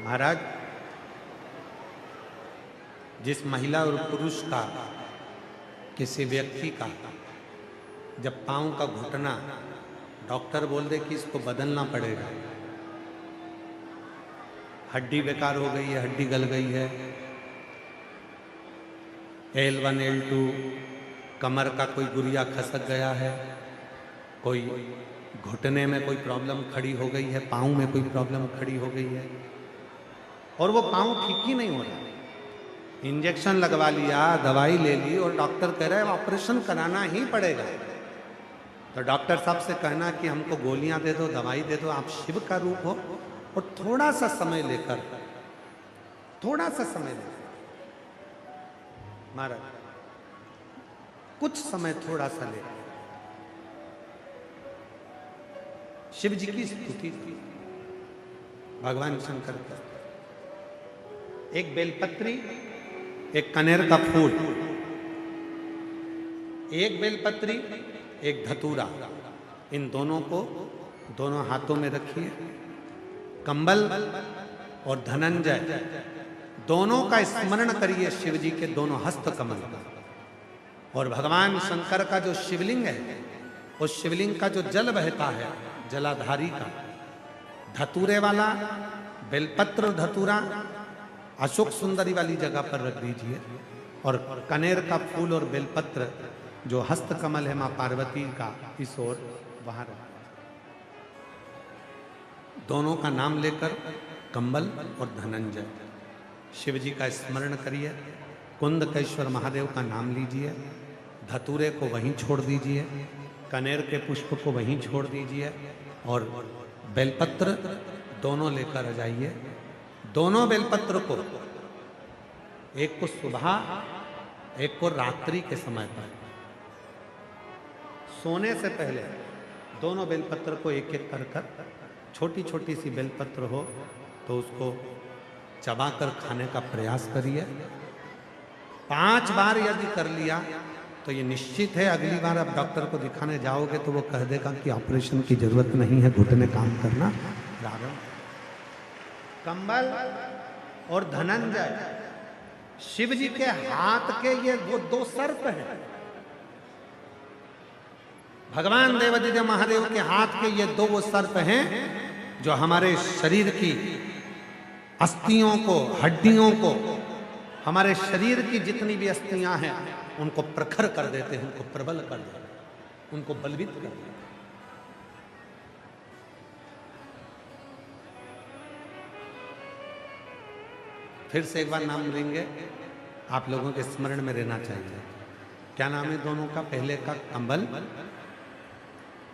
महाराज, जिस महिला और पुरुष का, किसी व्यक्ति का जब पांव का घुटना डॉक्टर बोल दे कि इसको बदलना पड़ेगा, हड्डी बेकार हो गई है, हड्डी गल गई है, L1 L2 कमर का कोई गुरिया खसक गया है, कोई घुटने में कोई प्रॉब्लम खड़ी हो गई है, पाँव में कोई प्रॉब्लम खड़ी हो गई है और वो पाँव ठीक ही नहीं हो रहा, इंजेक्शन लगवा लिया, दवाई ले ली और डॉक्टर कह रहा है ऑपरेशन कराना ही पड़ेगा, तो डॉक्टर साहब से कहना कि हमको गोलियां दे दो, दवाई दे दो, आप शिव का रूप हो और थोड़ा सा समय लेकर महाराज कुछ समय थोड़ा सा लेकर शिव जी की स्तुति थी, भगवान शंकर का एक बेलपत्री, एक कनेर का फूल, एक बेलपत्री, एक धतूरा, इन दोनों को दोनों हाथों में रखिए। कंबल और धनंजय दोनों का स्मरण करिए, शिव जी के दोनों हस्त कमल का, और भगवान शंकर का जो शिवलिंग है, उस शिवलिंग का जो जल बहता है जलाधारी का, धतूरे वाला बेलपत्र धतूरा अशोक सुंदरी वाली जगह पर रख दीजिए, और कनेर का फूल और बेलपत्र जो हस्त कमल है मां पार्वती का, इस ओर वहां रख, दोनों का नाम लेकर कंबल और धनंजय शिव जी का स्मरण करिए, कुंदकेश्वर महादेव का नाम लीजिए, धतूरे को वहीं छोड़ दीजिए, कनेर के पुष्प को वहीं छोड़ दीजिए और बेलपत्र दोनों लेकर आ जाइए। दोनों बेलपत्र को, एक को सुबह, एक को रात्रि के समय पर, सोने से पहले दोनों बेलपत्र को एक एक कर छोटी छोटी सी बेलपत्र हो तो उसको चबाकर खाने का प्रयास करिए। 5 बार यदि कर लिया तो ये निश्चित है अगली बार आप डॉक्टर को दिखाने जाओगे तो वो कह देगा कि ऑपरेशन की जरूरत नहीं है, घुटने काम करना प्रारंभ। कंबल और धनंजय शिव जी के हाथ के ये वो 2 सर्प हैं, भगवान देवादिदेव महादेव के हाथ के ये 2 वो सर्प हैं जो हमारे शरीर की अस्थियों को, हड्डियों को, हमारे शरीर की जितनी भी अस्थियां हैं उनको प्रखर कर देते हैं, उनको प्रबल कर देते हैं, उनको बलवित कर देते हैं। फिर से एक बार नाम लेंगे, आप लोगों के स्मरण में रहना चाहिए। क्या नाम है दोनों का? पहले का कंबल,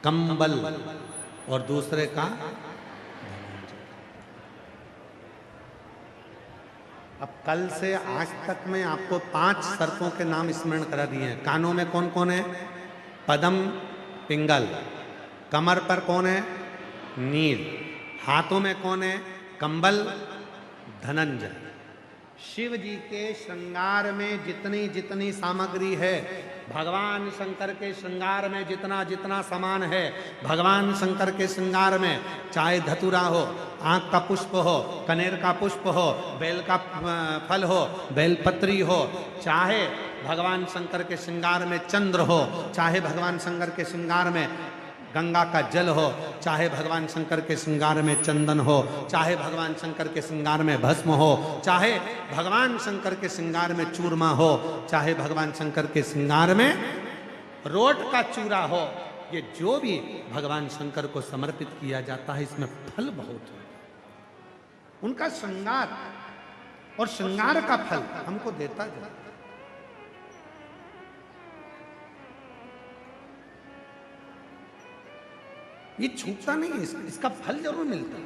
कंबल, और दूसरे का अब कल से आज तक में आपको 5 सर्पों के नाम स्मरण करा दिए हैं। कानों में कौन कौन है? पद्म, पिंगल। कमर पर कौन है? नील। हाथों में कौन है? कंबल, धनंजय। शिव जी के श्रृंगार में जितनी जितनी सामग्री है, भगवान शंकर के श्रृंगार में जितना जितना सामान है, भगवान शंकर के श्रृंगार में चाहे धतूरा हो, आँख का पुष्प हो, कनेर का पुष्प हो, बेल का फल हो, बेलपत्री हो, चाहे भगवान शंकर के श्रृंगार में चंद्र हो, चाहे भगवान शंकर के श्रृंगार में गंगा का जल हो, चाहे भगवान शंकर के श्रृंगार में चंदन हो, चाहे भगवान शंकर के श्रृंगार में भस्म हो, चाहे भगवान शंकर के श्रृंगार में चूरमा हो, चाहे भगवान शंकर के श्रृंगार में रोट का चूरा हो, ये जो भी भगवान शंकर को समर्पित किया जाता है इसमें फल बहुत है। उनका श्रृंगार और श्रृंगार का फल हमको देता है। ये छूटता नहीं है, इसका फल जरूर मिलता है।